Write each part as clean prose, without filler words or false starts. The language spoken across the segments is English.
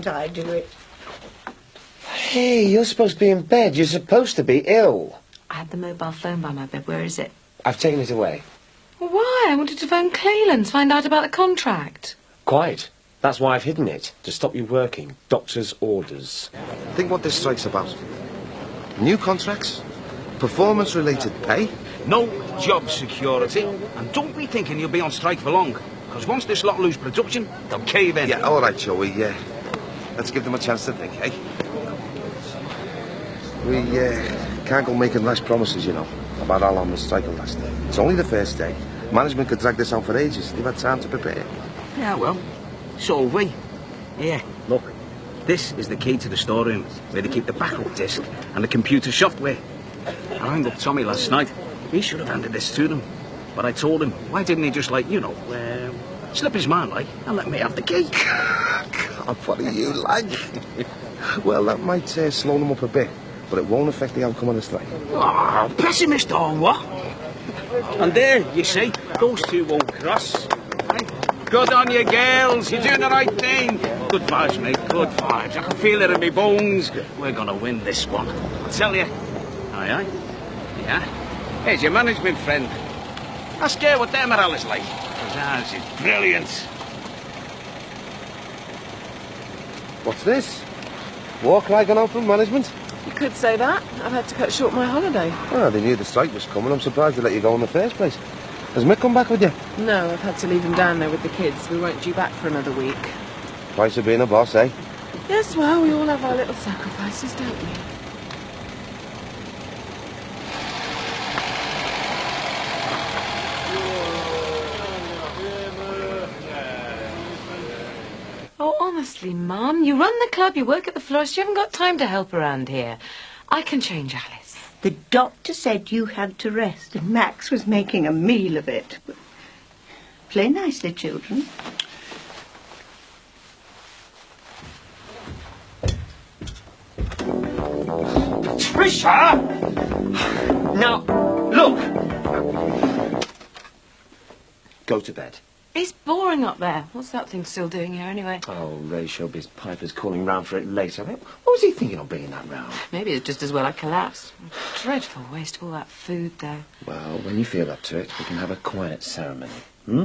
can't I do it? Hey, you're supposed to be in bed. You're supposed to be ill. I had the mobile phone by my bed. Where is it? I've taken it away. Well, why? I wanted to phone Cleland to find out about the contract. Quite. That's why I've hidden it, to stop you working. Doctor's orders. Think what this strike's about. New contracts, performance-related pay. No job security. And don't be thinking you'll be on strike for long. Because once this lot lose production, they'll cave in. Yeah, all right, Joey, yeah. Let's give them a chance to think, eh? We can't go making rash promises, you know, about how long the strike will last. It's only the first day. Management could drag this out for ages. They've had time to prepare. Yeah, well, so have we. Here, look. This is the key to the storeroom, where they keep the backup disc and the computer software. I rang up Tommy last night. He should have handed this to them. But I told him, why didn't he just, like, you know, slip his mind, like, and let me have the key? God, what are you like? Well, that might slow them up a bit, but it won't affect the outcome of the strike. Oh, pessimist or what? And there, you see, those two won't cross. Right? Good on you, girls. You're doing the right thing. Good vibes, mate. Good vibes. I can feel it in my bones. We're going to win this one. I'll tell you. Aye, aye. Yeah? Here's your management friend. Ask her what their morale is like. Because ours is brilliant. What's this? Walk like an out from management? You could say that. I've had to cut short my holiday. Well, they knew the strike was coming. I'm surprised they let you go in the first place. Has Mick come back with you? No, I've had to leave him down there with the kids. We won't due back for another week. Price of being a boss, eh? Yes, well, we all have our little sacrifices, don't we? Oh, honestly, Mum, you run the club, you work at the florist, you haven't got time to help around here. I can change Alice. The doctor said you had to rest, and Max was making a meal of it. Play nicely, children. Trisha! Now, look! Go to bed. It's boring up there. What's that thing still doing here, anyway? Oh, Ray Shelby's Piper's calling round for it later. What was he thinking of bringing that round? Maybe it's just as well I collapsed. Dreadful waste of all that food, though. Well, when you feel up to it, we can have a quiet ceremony. Hmm?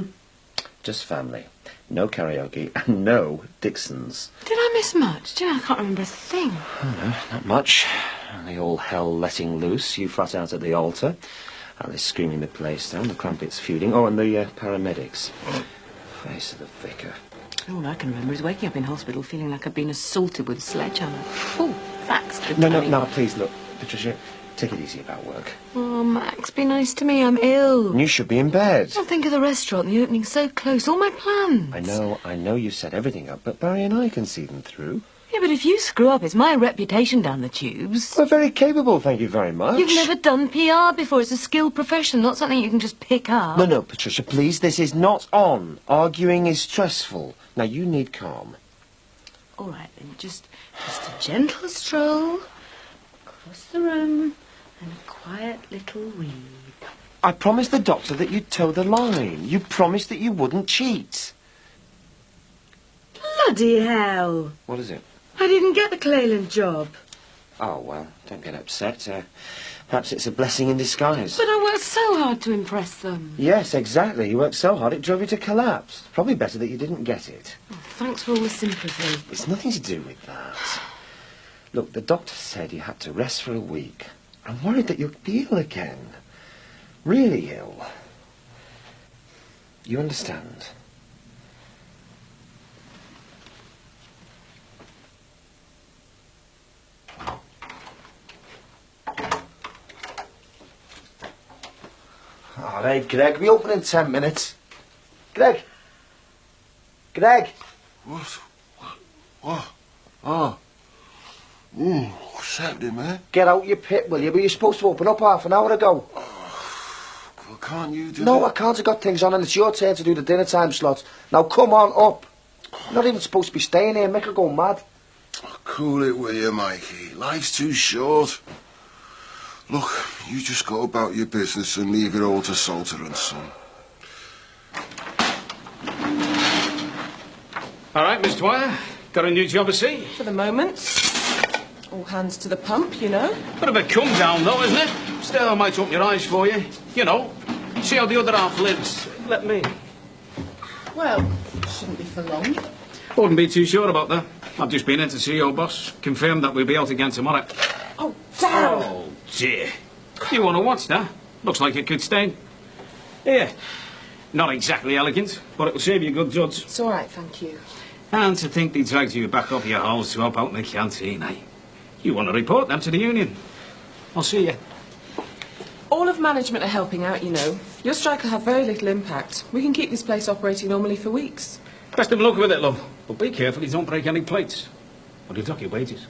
Just family. No karaoke and no Dixons. Did I miss much? Do you know, I can't remember a thing. Oh, no, not much. The all hell letting loose. You flat out at the altar. Alice screaming the place down, the crumpets feuding. Oh, and the paramedics. Face of the vicar. All I can remember is waking up in hospital feeling like I'd been assaulted with a sledgehammer. Oh, facts. No, please, look. Patricia, take it easy about work. Oh, Max, be nice to me. I'm ill. You should be in bed. Well, think of the restaurant, the opening's so close. All my plans. I know you set everything up, but Barry and I can see them through. Yeah, but if you screw up, it's my reputation down the tubes. We're very capable, thank you very much. You've never done PR before. It's a skilled profession, not something you can just pick up. No, Patricia, please, this is not on. Arguing is stressful. Now, you need calm. All right, then, just a gentle stroll across the room and a quiet little read. I promised the doctor that you'd toe the line. You promised that you wouldn't cheat. Bloody hell! What is it? I didn't get the Cleland job. Oh, well, don't get upset. Perhaps it's a blessing in disguise. But I worked so hard to impress them. Yes, exactly. You worked so hard it drove you to collapse. Probably better that you didn't get it. Oh, thanks for all the sympathy. It's nothing to do with that. Look, the doctor said you had to rest for a week. I'm worried that you'll be ill again. Really ill. You understand? All right, Greg, we open in 10 minutes. Greg? What? Oh. Ooh, what's happening, man? Get out your pit, will you? But you're supposed to open up half an hour ago. Well, can't you do No, that? I can't. I've got things on and it's your turn to do the dinner time slots. Now, come on up. You're not even supposed to be staying here. Mick will go mad. Cool it, will you, Mikey? Life's too short. Look, you just go about your business and leave it all to Salter and Son. All right, Miss Dwyer. Got a new job, I see? For the moment. All hands to the pump, you know. Bit of a come down, though, isn't it? Still, I might open your eyes for you. You know, see how the other half lives. Let me. Well, shouldn't be for long. Wouldn't be too sure about that. I've just been in to see your boss. Confirmed that we'll be out again tomorrow. Oh, damn! Oh, dear. You want to watch that? Looks like it could stain. Here. Not exactly elegant, but it'll save you good duds. It's all right, thank you. And to think they dragged you back off your holes to help out in the canteen, eh? You want to report them to the union. I'll see you. All of management are helping out, you know. Your strike will have very little impact. We can keep this place operating normally for weeks. Best of luck with it, love. But be careful you don't break any plates. Or you'll dock your wages.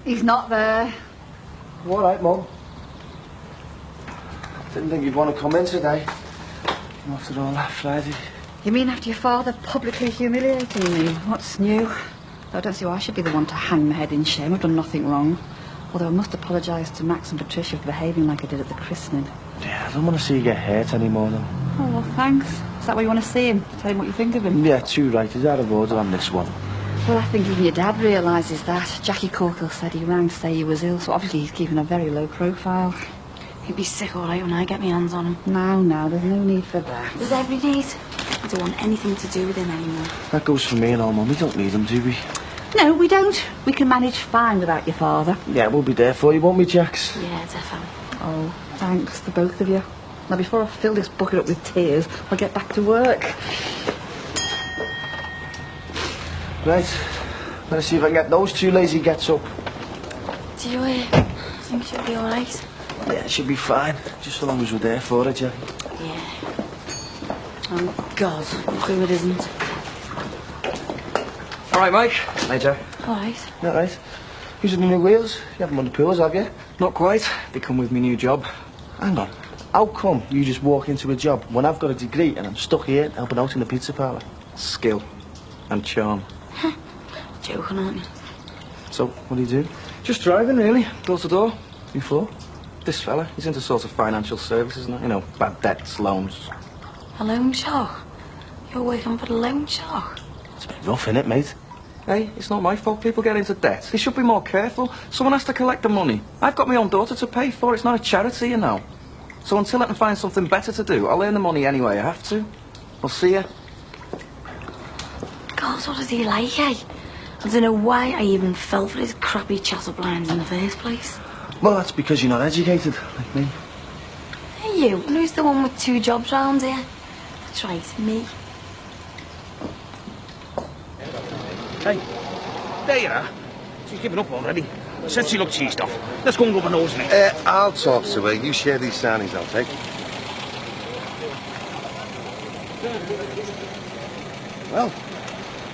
He's not there. You all right, Mum? Didn't think you'd want to come in today. After all that Friday. You mean after your father publicly humiliating me? What's new? I don't see why I should be the one to hang my head in shame. I've done nothing wrong. Although I must apologise to Max and Patricia for behaving like I did at the christening. Yeah, I don't want to see you get hurt anymore, though. Oh, well, thanks. Is that why you want to see him? Tell him what you think of him? Yeah, too right. He's out of order on this one. Well, I think even your dad realises that. Jackie Corkill said he rang to say he was ill, so obviously he's keeping a very low profile. He'd be sick all right when I get my hands on him. No, there's no need for that. There's every need. I don't want anything to do with him anymore. That goes for me and all, Mum. We don't need him, do we? No, we don't. We can manage fine without your father. Yeah, we'll be there for you, won't we, Jax? Yeah, definitely. Oh, thanks to both of you. Now, before I fill this bucket up with tears, I'll get back to work. Right. Let's see if I can get those two lazy gets up. Do you think she'll be all right? Yeah, it should be fine. Just so long as we're there for it, Jack. Yeah. Oh, God. Who it isn't. All right, Mike. Hey, Jack. All right. You all right? Using the new wheels? You haven't won the pools, have you? Not quite. They come with me new job. Hang on. How come you just walk into a job when I've got a degree and I'm stuck here helping out in the pizza parlour? Skill and charm. Joking, aren't you? So, what do you do? Just driving, really. Door to door. You for? This fella, he's into sort of financial services, and you know, bad debts, loans. A loan shark? You're working for the loan shark? It's a bit rough, innit, mate? Hey, it's not my fault people get into debt. They should be more careful. Someone has to collect the money. I've got my own daughter to pay for. It's not a charity, you know. So until I can find something better to do, I'll earn the money anyway I have to. I'll see you. God, what is he like, eh? I don't know why I even fell for his crappy chat-up lines in the first place. Well, that's because you're not educated, like me. Hey, you, and who's the one with 2 jobs round here? That's right, me. Hey, there you are. She's given up already. I said she looked cheesed off. Let's go and rub her nose in it. I'll talk to her. You share these signings, I'll take. Well,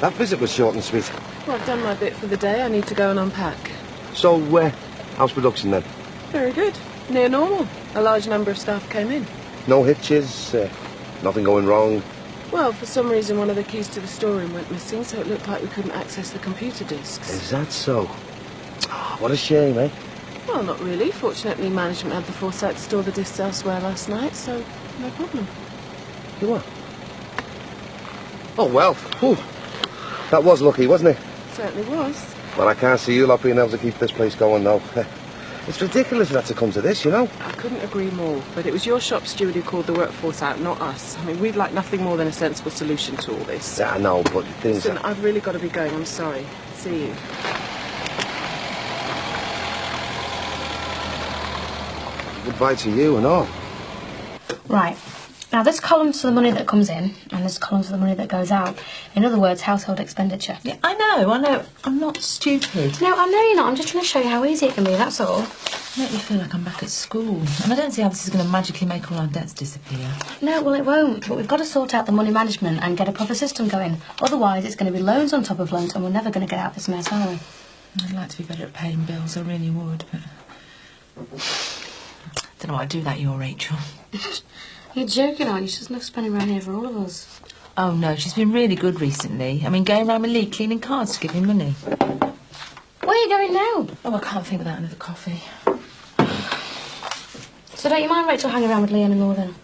that visit was short and sweet. Well, I've done my bit for the day. I need to go and unpack. So, how's production then? Very good. Near normal. A large number of staff came in. No hitches, nothing going wrong. Well, for some reason, one of the keys to the storeroom went missing, so it looked like we couldn't access the computer disks. Is that so? Oh, what a shame, eh? Well, not really. Fortunately, management had the foresight to store the disks elsewhere last night, so no problem. You what? Oh, well. Whew. That was lucky, wasn't it? Certainly was. Well, I can't see you lot being able to keep this place going, though. It's ridiculous that to come to this, you know? I couldn't agree more, but it was your shop steward who called the workforce out, not us. I mean, we'd like nothing more than a sensible solution to all this. Yeah, I know, but things... Listen, I've really got to be going. I'm sorry. See you. Goodbye to you and all. Right. Now, this column's for the money that comes in, and this column's for the money that goes out. In other words, household expenditure. Yeah, I know. I'm not stupid. No, I know you're not. I'm just trying to show you how easy it can be, that's all. Make me feel like I'm back at school. And I don't see how this is going to magically make all our debts disappear. No, well, it won't. But we've got to sort out the money management and get a proper system going. Otherwise, it's going to be loans on top of loans, and we're never going to get out of this mess, are we? I'd like to be better at paying bills. I really would, but... don't know what I'd do that, you're Rachel. You're joking, aren't you? She's enough spending around here for all of us. Oh, no, she's been really good recently. I mean, going around with Lee cleaning cards to give him money. Where are you going now? Oh, I can't think without another coffee. So don't you mind Rachel hanging around with Lee anymore, then?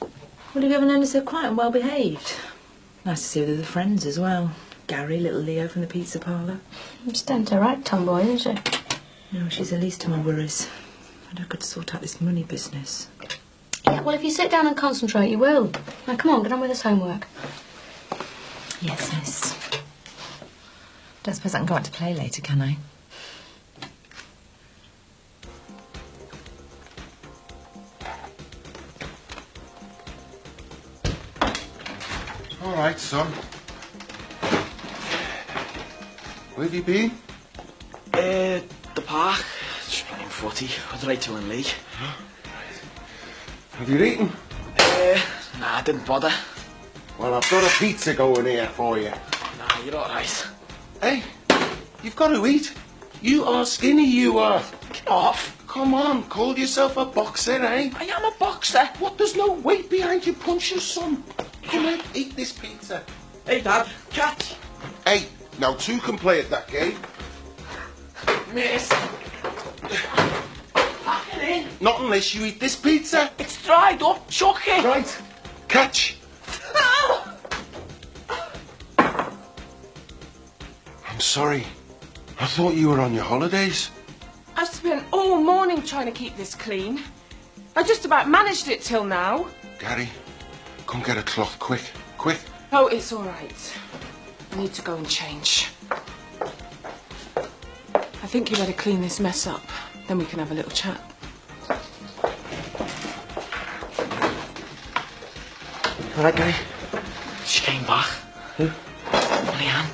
Well, have you ever known her so quiet and well behaved? Nice to see her with the friends as well. Gary, little Leo from the pizza parlour. She's down to her right tomboy, isn't she? No, she's the least of my worries. I've got to sort out this money business. Yeah, well, if you sit down and concentrate, you will. Now, come on, get on with this homework. Yes, miss. Don't suppose I can go out to play later, can I? All right, son. Where have you been? The park. Just playing footy with Rachel and Lee. Have you eaten? Nah, I didn't bother. Well, I've got a pizza going here for you. Nah, you're all right. Hey, you've got to eat. You are skinny, you are. Get off. Come on, call yourself a boxer, eh? I am a boxer. What, there's no weight behind your punches, son? Come on, eat this pizza. Hey, Dad, catch. Hey, now two can play at that game. Miss. Pack it in. Not unless you eat this pizza. It's dried up. Chuck it. Right, catch. I'm sorry. I thought you were on your holidays. I've spent all morning trying to keep this clean. I just about managed it till now. Gary, come get a cloth, quick, quick. Oh, it's all right. I need to go and change. I think you better clean this mess up. Then we can have a little chat. All right, Gary. She came back. Who? Leanne.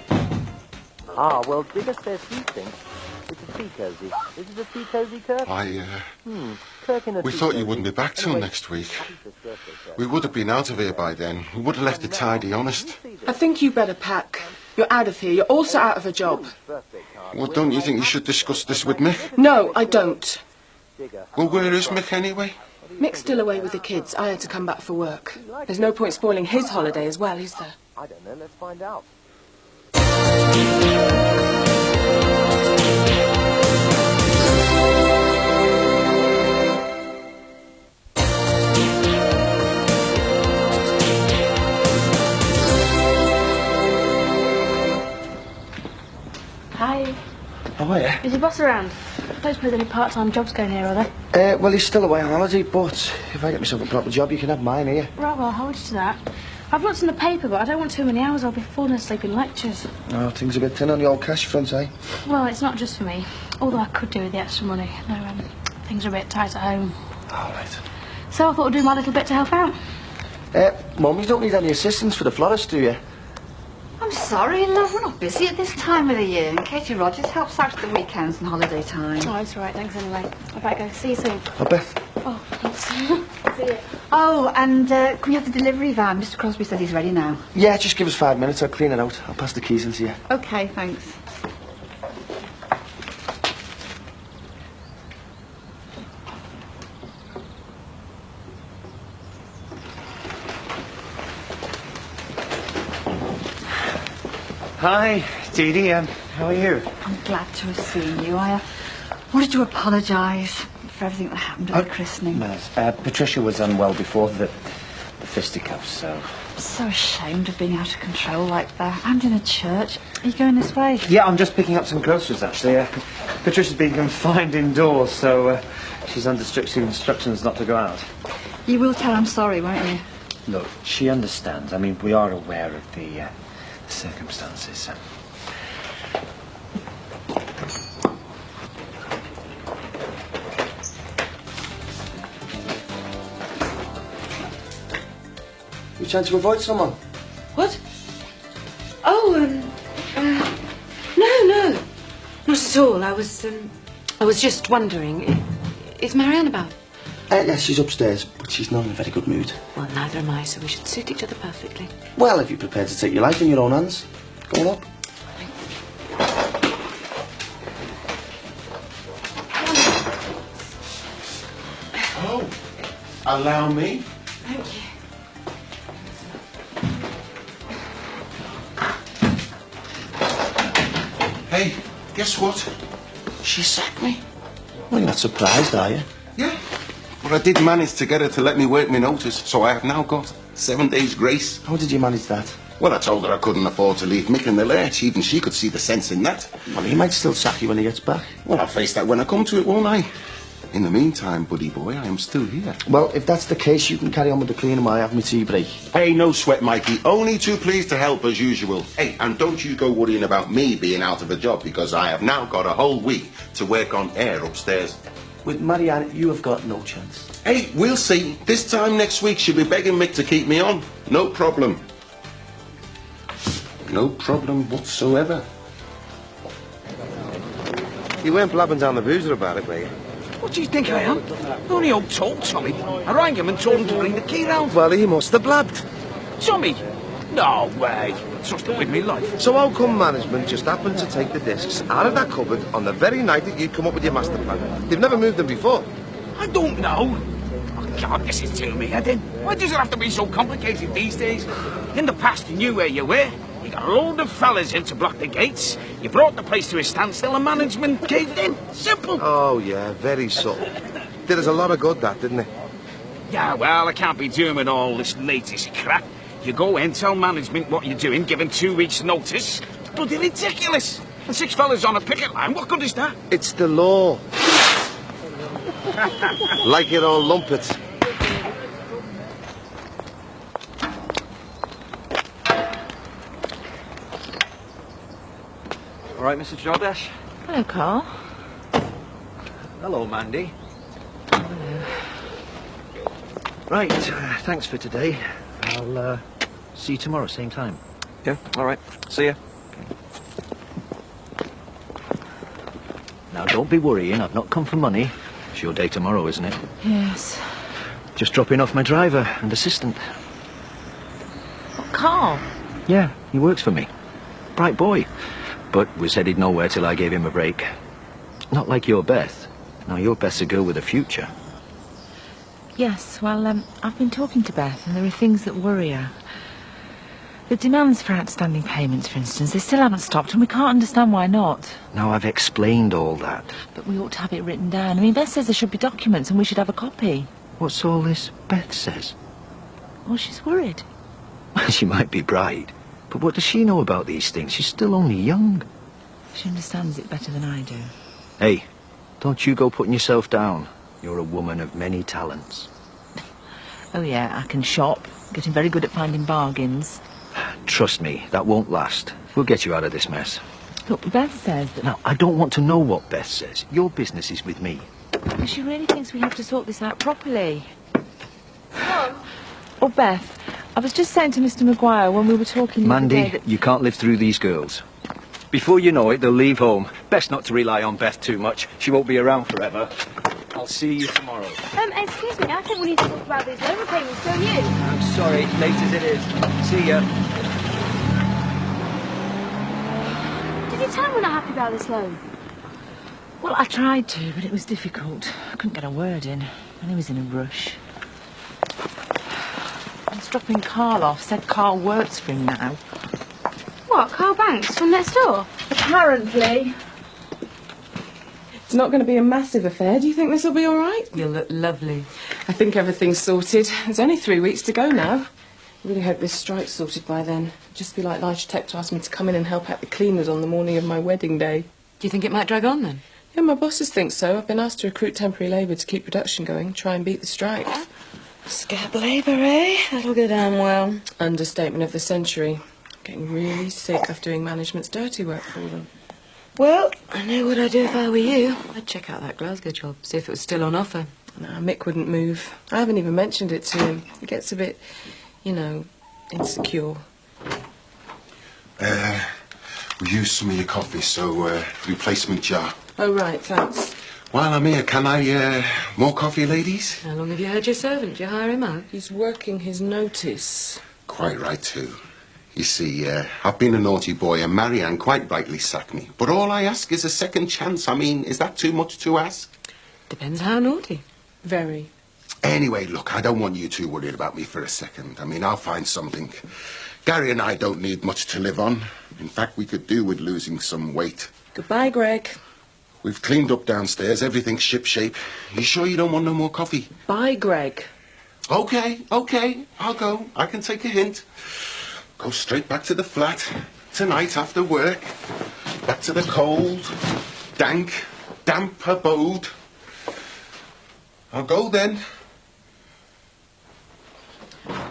Ah, well, Digger says he thinks it's a tea cosy. Is it a tea cosy, Kirk? Kirk in a We tea thought cosy. you wouldn't be back till Anyway, next week. happy birthday, Kirk. We would have been out of here by then. We would have left it tidy, honest. I think you better pack. You're out of here. You're also out of a job. Well, don't you think you should discuss this with Mick? No, I don't. Well, where is Mick anyway? Mick's still away with the kids. I had to come back for work. There's no point spoiling his holiday as well, is there? I don't know. Let's find out. Hi. Oh, yeah. Is your boss around? I don't suppose any part-time jobs going here, are there? Well, he's still away on holiday, but if I get myself a proper job, you can have mine here. Right, well, I'll hold you to that. I've looked in the paper, but I don't want too many hours. I'll be falling asleep in lectures. Oh, things a bit thin on the old cash front, eh? Well, it's not just for me. Although I could do with the extra money. No, things are a bit tight at home. All right. So I thought I'd do my little bit to help out. Mum, you don't need any assistance for the florist, do you? I'm sorry, love. We're not busy at this time of the year. And Katie Rogers helps out at the weekends and holiday time. Oh, it's all right. Thanks anyway. I better go. See you soon. Oh, Beth. Oh, thanks. See you. Oh, and can we have the delivery van? Mr. Crosby said he's ready now. Yeah, just give us 5 minutes. I'll clean it out. I'll pass the keys into you. Okay, thanks. Hi, Dee Dee. How are you? I'm glad to have seen you. I wanted to apologise for everything that happened at the christening. Patricia was unwell before the fisticuffs, so... I'm so ashamed of being out of control like that. And in a church. Are you going this way? Yeah, I'm just picking up some groceries, actually. Patricia's been confined indoors, so she's under strict instructions not to go out. You will tell I'm sorry, won't you? Look, she understands. I mean, we are aware of the circumstances. You trying to avoid someone? What? Oh, no. Not at all. I was just wondering, is Marianne about? Yes, she's upstairs, but she's not in a very good mood. Well, neither am I, so we should suit each other perfectly. Well, if you're prepared to take your life in your own hands, go on up. Oh, allow me. Thank you. Hey, guess what? She sacked me. Well, you're not surprised, are you? Yeah. But I did manage to get her to let me work my notice, so I have now got 7 days grace. How did you manage that? Well, I told her I couldn't afford to leave Mick in the lurch. Even she could see the sense in that. Well, he might still sack you when he gets back. Well, I'll face that when I come to it, won't I? In the meantime, buddy boy, I am still here. Well, if that's the case, you can carry on with the cleaning while I have my tea break. Hey, no sweat, Mikey. Only too pleased to help as usual. Hey, and don't you go worrying about me being out of a job, because I have now got a whole week to work on air upstairs. With Marianne, you have got no chance. Hey, we'll see. This time next week, she'll be begging Mick to keep me on. No problem. No problem whatsoever. You weren't blabbing down the boozer about it, were you? What do you think I am? Only old told Tommy. I rang him and told him to bring the key round. Well, he must have blabbed. Tommy? No way. Trust him with me life. So how come management just happened to take the discs out of that cupboard on the very night that you'd come up with your master plan? They've never moved them before. I don't know. Oh, God, this is too me heading. Why does it have to be so complicated these days? In the past, you knew where you were. You got a load of fellas in to block the gates. You brought the place to a standstill and management caved in. Simple. Oh, yeah, very subtle. Did us a lot of good, that, didn't it? Yeah, well, I can't be doing with all this latest crap. You go in, tell management what you're doing, give them 2 weeks' notice. It's bloody ridiculous. And 6 fellas on a picket line, what good is that? It's the law. Like your own lumpets. All right, Mr. Jordash. Hello, Carl. Hello, Mandy. Right, thanks for today. I'll see you tomorrow, same time. Yeah, all right. See ya. Now, don't be worrying. I've not come for money. It's your day tomorrow, isn't it? Yes. Just dropping off my driver and assistant. What, Carl? Yeah, he works for me. Bright boy. But was headed nowhere till I gave him a break. Not like your Beth. Now, your Beth's a girl with a future. Yes, well, I've been talking to Beth, and there are things that worry her. The demands for outstanding payments, for instance, they still haven't stopped, and we can't understand why not. Now, I've explained all that. But we ought to have it written down. I mean, Beth says there should be documents, and we should have a copy. What's all this Beth says? Well, she's worried. Well, she might be bright. But what does she know about these things? She's still only young. She understands it better than I do. Hey, don't you go putting yourself down. You're a woman of many talents. Oh, yeah, I can shop. Getting very good at finding bargains. Trust me, that won't last. We'll get you out of this mess. Look, Beth says that... Now, I don't want to know what Beth says. Your business is with me. But she really thinks we have to sort this out properly. Mum? Oh, Beth, I was just saying to Mr. Maguire when we were talking the other day Mandy, that... you can't live through these girls. Before you know it, they'll leave home. Best not to rely on Beth too much. She won't be around forever. I'll see you tomorrow. Excuse me, I think we need to talk about these loan repayments, don't you? I'm sorry, late as it is. See ya. Did you tell him we're not happy about this loan? Well, I tried to, but it was difficult. I couldn't get a word in, and he was in a rush. I was dropping Carl off, said Carl works for him now. What, Carl Banks from next door? Apparently. It's not going to be a massive affair. Do you think this will be all right? You'll look lovely. I think everything's sorted. There's only 3 weeks to go now. I really hope this strike's sorted by then. It'd just be like Lige Tech to ask me to come in and help out the cleaners on the morning of my wedding day. Do you think it might drag on then? Yeah, my bosses think so. I've been asked to recruit temporary labour to keep production going, try and beat the strike. Scab labour, eh? That'll go down well. Understatement of the century. Getting really sick of doing management's dirty work for them. Well, I know what I'd do if I were you. I'd check out that Glasgow job, see if it was still on offer. No, Mick wouldn't move. I haven't even mentioned it to him. He gets a bit, you know, insecure. We used some of your coffee, so replacement jar. Oh, right, thanks. While I'm here, can I, more coffee, ladies? How long have you had your servant? Did you hire him out? He's working his notice. Quite right, too. You see, I've been a naughty boy, and Marianne quite rightly sacked me. But all I ask is a second chance. I mean, is that too much to ask? Depends how naughty. Very. Anyway, look, I don't want you too worried about me for a second. I mean, I'll find something. Gary and I don't need much to live on. In fact, we could do with losing some weight. Goodbye, Greg. We've cleaned up downstairs. Everything's shipshape. You sure you don't want no more coffee? Bye, Greg. Okay, I'll go. I can take a hint. Go straight back to the flat tonight after work. Back to the cold, damp abode. I'll go then.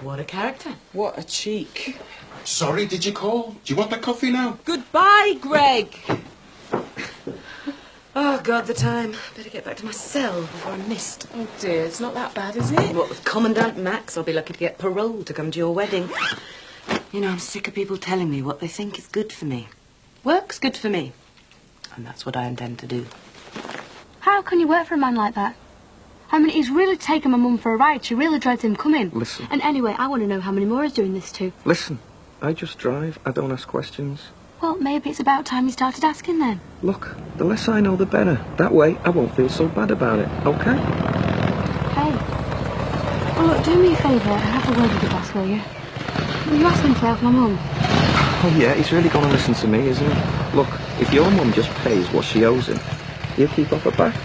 What a character. What a cheek. Sorry, did you call? Do you want the coffee now? Goodbye, Greg. Oh, God, the time. Better get back to my cell before I'm missed. Oh, dear, it's not that bad, is it? What with Commandant Max, I'll be lucky to get parole to come to your wedding. You know, I'm sick of people telling me what they think is good for me. Work's good for me. And that's what I intend to do. How can you work for a man like that? I mean, he's really taken my mum for a ride. She really dreads him coming. Listen. And anyway, I want to know how many more he's doing this to. Listen, I just drive. I don't ask questions. Well, maybe it's about time you started asking then. Look, the less I know, the better. That way, I won't feel so bad about it, okay? Hey. Well, look, do me a favour and have a word with your boss, will you? Will you ask him to help my mum? Oh, yeah, he's really going to listen to me, isn't he? Look, if your mum just pays what she owes him, he'll keep off her back.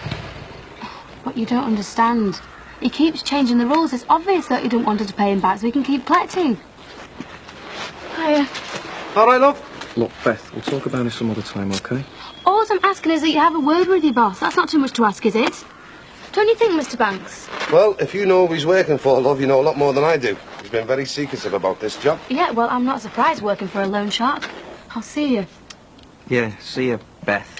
But you don't understand. He keeps changing the rules. It's obvious that he don't want her to pay him back so he can keep collecting. Hiya. All right, love. Look, Beth, we'll talk about it some other time, okay? All I'm asking is that you have a word with your boss. That's not too much to ask, is it? Don't you think, Mr. Banks? Well, if you know who he's working for, love, you know a lot more than I do. He's been very secretive about this job. Yeah, well, I'm not surprised working for a loan shark. I'll see you. Yeah, see you, Beth.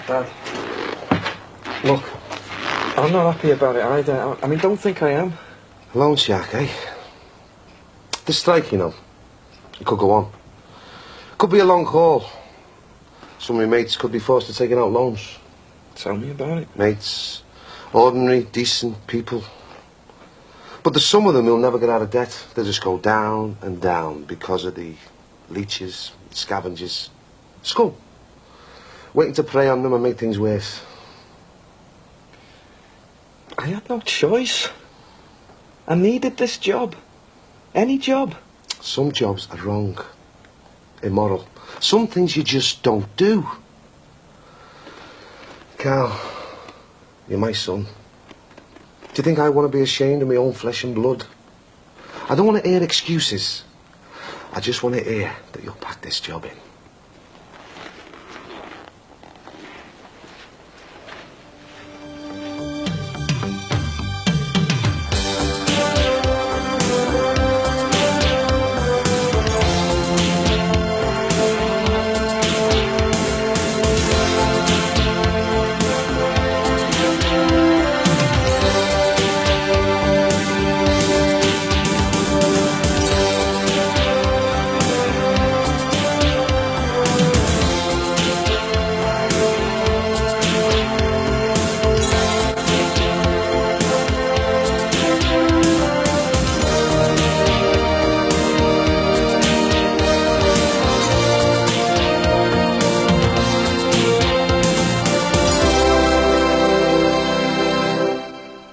Dad, look, I'm not happy about it either. I mean, don't think I am. Loan shark, eh? This strike, you know, it could go on. Could be a long haul. Some of my mates could be forced to take out loans. Tell me about it. Mates, ordinary, decent people. But there's some of them who'll never get out of debt. They'll just go down and down because of the leeches, scavengers. Scum. Waiting to prey on them and make things worse. I had no choice. I needed this job. Any job. Some jobs are wrong. Immoral. Some things you just don't do. Carl, you're my son. Do you think I want to be ashamed of my own flesh and blood? I don't want to hear excuses. I just want to hear that you'll pack this job in.